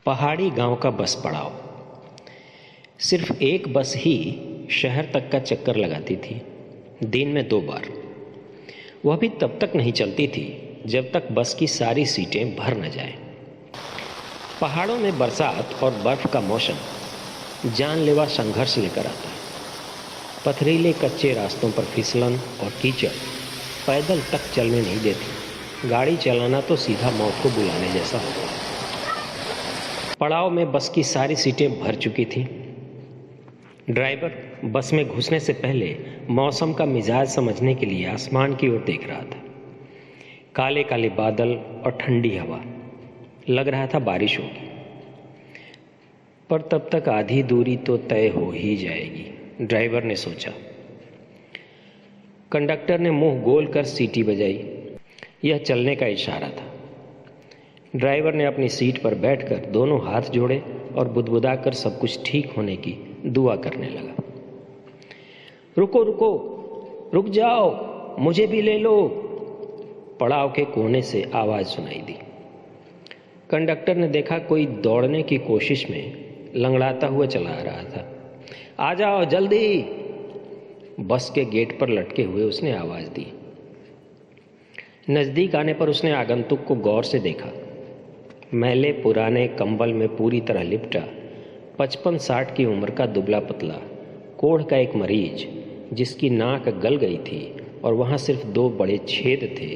पहाड़ी गांव का बस पड़ाव। सिर्फ एक बस ही शहर तक का चक्कर लगाती थी, दिन में 2 बार। वह भी तब तक नहीं चलती थी जब तक बस की सारी सीटें भर न जाएं। पहाड़ों में बरसात और बर्फ का मौसम जानलेवा संघर्ष लेकर आता है। पथरीले कच्चे रास्तों पर फिसलन और कीचड़ पैदल तक चलने नहीं देती। गाड़ी चलाना तो सीधा मौत को बुलाने जैसा होता है। पड़ाव में बस की सारी सीटें भर चुकी थीं। ड्राइवर बस में घुसने से पहले मौसम का मिजाज समझने के लिए आसमान की ओर देख रहा था। काले काले बादल और ठंडी हवा, लग रहा था बारिश होगी। पर तब तक आधी दूरी तो तय हो ही जाएगी, ड्राइवर ने सोचा। कंडक्टर ने मुंह गोल कर सीटी बजाई। यह चलने का इशारा था। ड्राइवर ने अपनी सीट पर बैठकर दोनों हाथ जोड़े और बुदबुदाकर सब कुछ ठीक होने की दुआ करने लगा। रुको रुको, रुक जाओ, मुझे भी ले लो, पड़ाव के कोने से आवाज सुनाई दी। कंडक्टर ने देखा कोई दौड़ने की कोशिश में लंगड़ाता हुआ चला आ रहा था। आ जाओ जल्दी, बस के गेट पर लटके हुए उसने आवाज दी। नजदीक आने पर उसने आगंतुक को गौर से देखा। मैले पुराने कंबल में पूरी तरह लिपटा 55-60 की उम्र का दुबला पतला कोढ़ का एक मरीज, जिसकी नाक गल गई थी और वहां सिर्फ 2 बड़े छेद थे,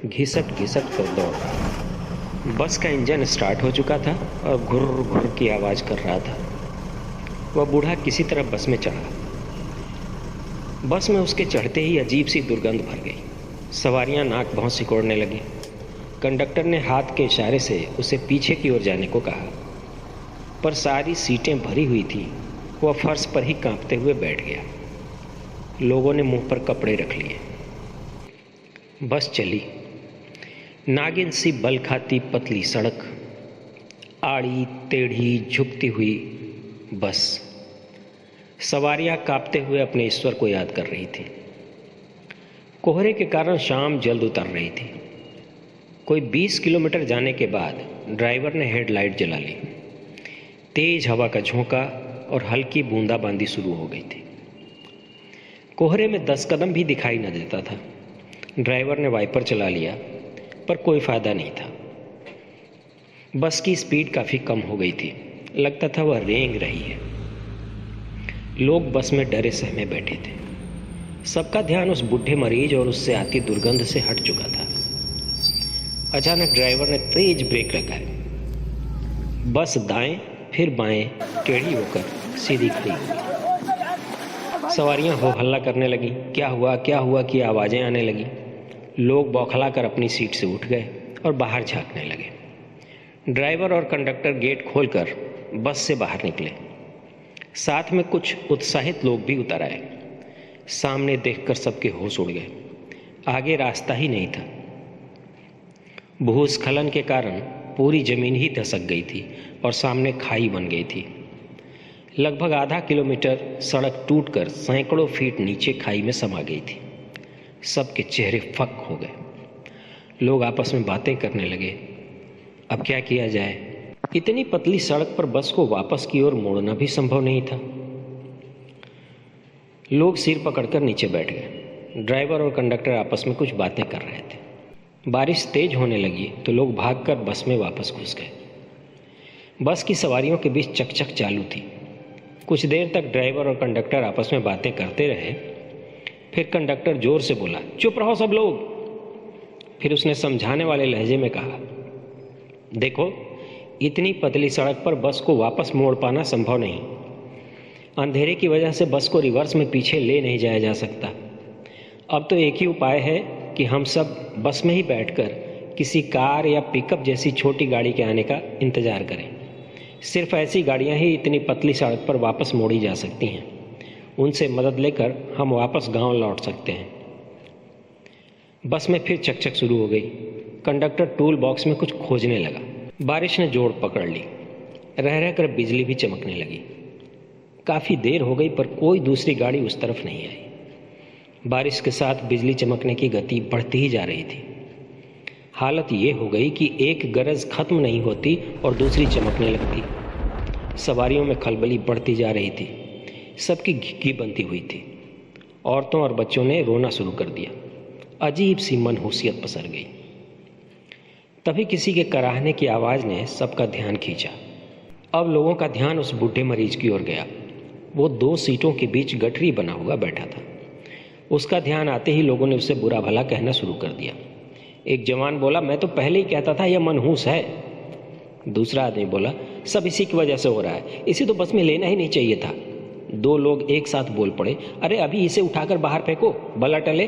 घिसट घिसट कर दौड़ रहा। बस का इंजन स्टार्ट हो चुका था और घुर घुर की आवाज कर रहा था। वह बूढ़ा किसी तरह बस में चढ़ा। बस में उसके चढ़ते ही अजीब सी दुर्गंध भर गई। सवारियां नाक भौं सिकोड़ने लगी। कंडक्टर ने हाथ के इशारे से उसे पीछे की ओर जाने को कहा, पर सारी सीटें भरी हुई थी। वह फर्श पर ही कांपते हुए बैठ गया। लोगों ने मुंह पर कपड़े रख लिए। बस चली। नागिन सी बल खाती पतली सड़क, आड़ी टेढ़ी झुकती हुई बस। सवारियां कांपते हुए अपने ईश्वर को याद कर रही थी। कोहरे के कारण शाम जल्द उतर रही थी। कोई 20 किलोमीटर जाने के बाद ड्राइवर ने हेडलाइट जला ली। तेज हवा का झोंका और हल्की बूंदाबांदी शुरू हो गई थी। कोहरे में 10 कदम भी दिखाई न देता था। ड्राइवर ने वाइपर चला लिया, पर कोई फायदा नहीं था। बस की स्पीड काफ़ी कम हो गई थी। लगता था वह रेंग रही है। लोग बस में डरे सहमे बैठे थे। सबका ध्यान उस बूढ़े मरीज और उससे आती दुर्गंध से हट चुका था। अचानक ड्राइवर ने तेज ब्रेक लगाए। बस दाएं फिर बाएं टेढ़ी होकर सीधी खड़ी हुई। सवारियां हो हल्ला करने लगी। क्या हुआ की आवाजें आने लगी। लोग बौखला कर अपनी सीट से उठ गए और बाहर झांकने लगे। ड्राइवर और कंडक्टर गेट खोलकर बस से बाहर निकले। साथ में कुछ उत्साहित लोग भी उतर आए। सामने देखकर सबके होश उड़ गए। आगे रास्ता ही नहीं था। भूस्खलन के कारण पूरी जमीन ही धसक गई थी और सामने खाई बन गई थी। लगभग आधा किलोमीटर सड़क टूटकर सैकड़ों फीट नीचे खाई में समा गई थी। सबके चेहरे फक हो गए। लोग आपस में बातें करने लगे। अब क्या किया जाए? इतनी पतली सड़क पर बस को वापस की ओर मोड़ना भी संभव नहीं था। लोग सिर पकड़कर नीचे बैठ गए। ड्राइवर और कंडक्टर आपस में कुछ बातें कर रहे थे। बारिश तेज होने लगी तो लोग भागकर बस में वापस घुस गए। बस की सवारियों के बीच चकचक चालू थी। कुछ देर तक ड्राइवर और कंडक्टर आपस में बातें करते रहे। फिर कंडक्टर जोर से बोला, चुप रहो सब लोग। फिर उसने समझाने वाले लहजे में कहा, देखो, इतनी पतली सड़क पर बस को वापस मोड़ पाना संभव नहीं। अंधेरे की वजह से बस को रिवर्स में पीछे ले नहीं जाया जा सकता। अब तो एक ही उपाय है कि हम सब बस में ही बैठकर किसी कार या पिकअप जैसी छोटी गाड़ी के आने का इंतजार करें। सिर्फ ऐसी गाड़ियां ही इतनी पतली सड़क पर वापस मोड़ी जा सकती हैं। उनसे मदद लेकर हम वापस गांव लौट सकते हैं। बस में फिर चकचक शुरू हो गई। कंडक्टर टूल बॉक्स में कुछ खोजने लगा। बारिश ने जोर पकड़ ली। रह रहकर बिजली भी चमकने लगी। काफ़ी देर हो गई पर कोई दूसरी गाड़ी उस तरफ नहीं आई। बारिश के साथ बिजली चमकने की गति बढ़ती ही जा रही थी। हालत ये हो गई कि एक गरज खत्म नहीं होती और दूसरी चमकने लगती। सवारियों में खलबली बढ़ती जा रही थी। सबकी घिघी बनती हुई थी। औरतों और बच्चों ने रोना शुरू कर दिया। अजीब सी मनहूसियत पसर गई। तभी किसी के कराहने की आवाज़ ने सबका ध्यान खींचा। अब लोगों का ध्यान उस बूढ़े मरीज की ओर गया। वो 2 सीटों के बीच गठरी बना हुआ बैठा था। उसका ध्यान आते ही लोगों ने उसे बुरा भला कहना शुरू कर दिया। एक जवान बोला, मैं तो पहले ही कहता था यह मनहूस है। दूसरा आदमी बोला, सब इसी की वजह से हो रहा है, इसे तो बस में लेना ही नहीं चाहिए था। 2 लोग एक साथ बोल पड़े, अरे अभी इसे उठाकर बाहर फेंको, भला टले।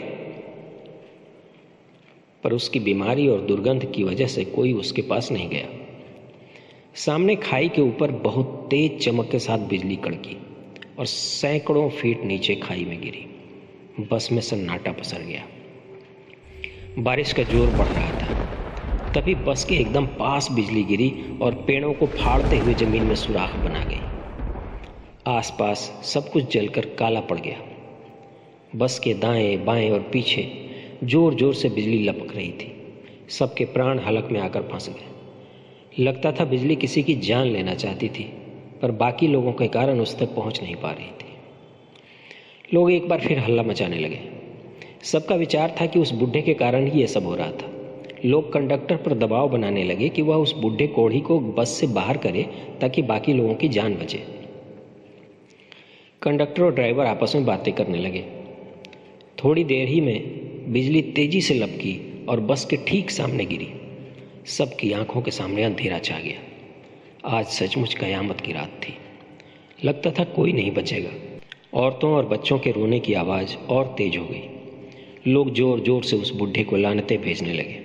पर उसकी बीमारी और दुर्गंध की वजह से कोई उसके पास नहीं गया। सामने खाई के ऊपर बहुत तेज चमक के साथ बिजली कड़की और सैकड़ों फीट नीचे खाई में गिरी। बस में सन्नाटा पसर गया। बारिश का जोर बढ़ रहा था। तभी बस के एकदम पास बिजली गिरी और पेड़ों को फाड़ते हुए जमीन में सुराख बना गई। आसपास सब कुछ जलकर काला पड़ गया। बस के दाएं बाएं और पीछे जोर जोर से बिजली लपक रही थी। सबके प्राण हलक में आकर फंस गए। लगता था बिजली किसी की जान लेना चाहती थी, पर बाकी लोगों के कारण उस तक पहुंच नहीं पा रही थी। लोग एक बार फिर हल्ला मचाने लगे। सबका विचार था कि उस बुढ़े के कारण ही यह सब हो रहा था। लोग कंडक्टर पर दबाव बनाने लगे कि वह उस बुढ़े कोढ़ी को बस से बाहर करे ताकि बाकी लोगों की जान बचे। कंडक्टर और ड्राइवर आपस में बातें करने लगे। थोड़ी देर ही में बिजली तेजी से लपकी और बस के ठीक सामने गिरी। सबकी आंखों के सामने अंधेरा छा गया। आज सचमुच कयामत की रात थी। लगता था कोई नहीं बचेगा। औरतों और बच्चों के रोने की आवाज़ और तेज हो गई। लोग जोर जोर से उस बुढ़े को लानतें भेजने लगे।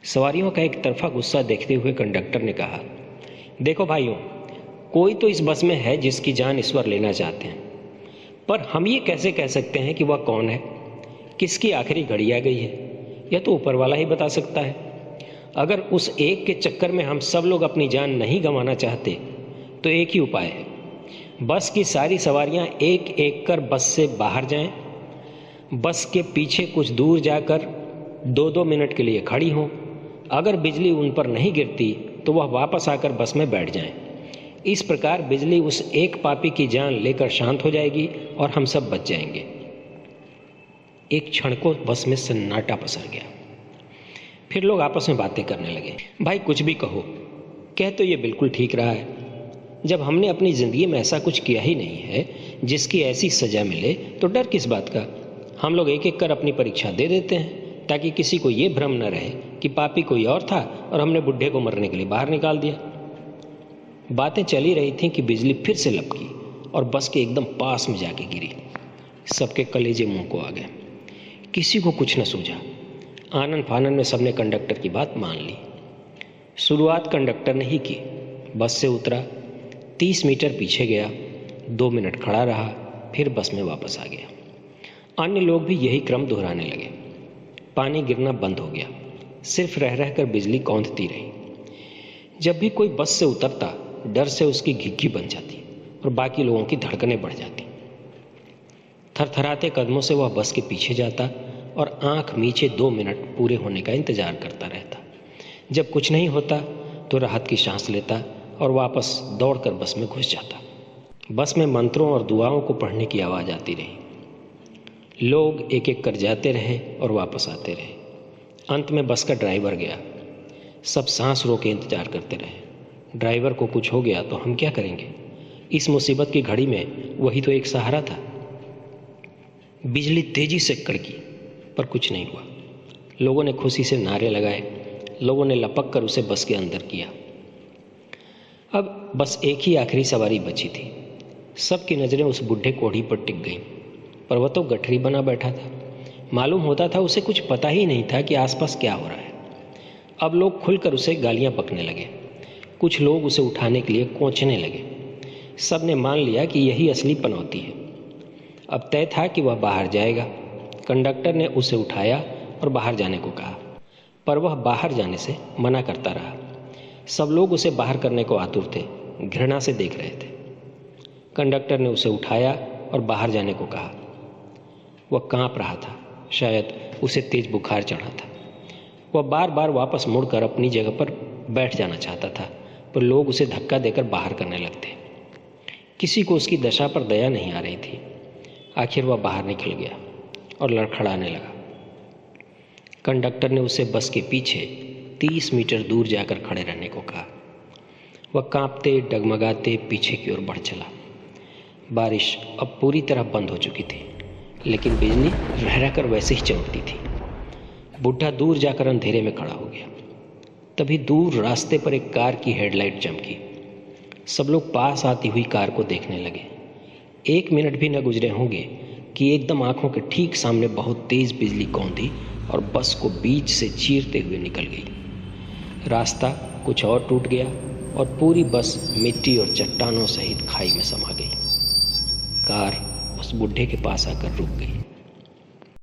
सवारियों का एक तरफा गुस्सा देखते हुए कंडक्टर ने कहा, देखो भाइयों, कोई तो इस बस में है जिसकी जान ईश्वर लेना चाहते हैं, पर हम ये कैसे कह सकते हैं कि वह कौन है, किसकी आखिरी घड़ी आ गई है? यह तो ऊपर वाला ही बता सकता है। अगर उस एक के चक्कर में हम सब लोग अपनी जान नहीं गंवाना चाहते तो एक ही उपाय है, बस की सारी सवारियां एक एक कर बस से बाहर जाएं, बस के पीछे कुछ दूर जाकर 2-2 मिनट के लिए खड़ी हों। अगर बिजली उन पर नहीं गिरती तो वह वापस आकर बस में बैठ जाएं। इस प्रकार बिजली उस एक पापी की जान लेकर शांत हो जाएगी और हम सब बच जाएंगे। एक क्षण को बस में सन्नाटा पसर गया। फिर लोग आपस में बातें करने लगे। भाई कुछ भी कहो, कह तो ये बिल्कुल ठीक रहा है। जब हमने अपनी ज़िंदगी में ऐसा कुछ किया ही नहीं है जिसकी ऐसी सज़ा मिले तो डर किस बात का? हम लोग एक एक कर अपनी परीक्षा दे देते हैं ताकि किसी को ये भ्रम न रहे कि पापी कोई और था और हमने बुढ़े को मरने के लिए बाहर निकाल दिया। बातें चली रही थीं कि बिजली फिर से लपकी और बस के एकदम पास में जाके गिरी। सबके कलेजे मुंह को आ गए। किसी को कुछ न सूझा। आनन फानन में सबने कंडक्टर की बात मान ली। शुरुआत कंडक्टर ने ही की। बस से उतरा, 30 मीटर पीछे गया, 2 मिनट खड़ा रहा, फिर बस में वापस आ गया। अन्य लोग भी यही क्रम दोहराने लगे। पानी गिरना बंद हो गया। सिर्फ रह रहकर बिजली कौंधती रही। जब भी कोई बस से उतरता, डर से उसकी घिघी बन जाती और बाकी लोगों की धड़कनें बढ़ जाती। थरथराते कदमों से वह बस के पीछे जाता और आंख मीचे 2 मिनट पूरे होने का इंतजार करता रहता। जब कुछ नहीं होता तो राहत की सांस लेता और वापस दौड़कर बस में घुस जाता। बस में मंत्रों और दुआओं को पढ़ने की आवाज़ आती रही। लोग एक एक कर जाते रहे और वापस आते रहे। अंत में बस का ड्राइवर गया। सब सांस रोके इंतजार करते रहे। ड्राइवर को कुछ हो गया तो हम क्या करेंगे? इस मुसीबत की घड़ी में वही तो एक सहारा था। बिजली तेजी से कड़की पर कुछ नहीं हुआ। लोगों ने खुशी से नारे लगाए। लोगों ने लपक कर उसे बस के अंदर किया। अब बस एक ही आखिरी सवारी बची थी। सबकी नज़रें उस बुढ़े कोढ़ी पर टिक गईं, पर वह तो गठरी बना बैठा था। मालूम होता था उसे कुछ पता ही नहीं था कि आसपास क्या हो रहा है। अब लोग खुलकर उसे गालियां बकने लगे। कुछ लोग उसे उठाने के लिए कोंचने लगे। सब ने मान लिया कि यही असली पनौती है। अब तय था कि वह बाहर जाएगा। कंडक्टर ने उसे उठाया और बाहर जाने को कहा, पर वह बाहर जाने से मना करता रहा। सब लोग उसे बाहर करने को आतुर थे, घृणा से देख रहे थे। कंडक्टर ने उसे उठाया और बाहर जाने को कहा। वह कांप रहा था। शायद उसे तेज बुखार चढ़ा था। वह बार बार वापस मुड़कर अपनी जगह पर बैठ जाना चाहता था, पर लोग उसे धक्का देकर बाहर करने लगते। किसी को उसकी दशा पर दया नहीं आ रही थी। आखिर वह बाहर निकल गया और लड़खड़ाने लगा। कंडक्टर ने उसे बस के पीछे 30 मीटर दूर जाकर खड़े रहने को कहा। वह कांपते डगमगाते पीछे की ओर बढ़ चला। बारिश अब पूरी तरह बंद हो चुकी थी, लेकिन बिजली रह रहकर वैसे ही चमकती थी। बुढ़ा दूर जाकर अंधेरे में खड़ा हो गया। तभी दूर रास्ते पर एक कार की हेडलाइट चमकी। सब लोग पास आती हुई कार को देखने लगे। 1 मिनट भी न गुजरे होंगे कि एकदम आंखों के ठीक सामने बहुत तेज बिजली कौंधी और बस को बीच से चीरते हुए निकल गई। रास्ता कुछ और टूट गया और पूरी बस मिट्टी और चट्टानों सहित खाई में समा गई। कार उस बुढ़े के पास आकर रुक गई।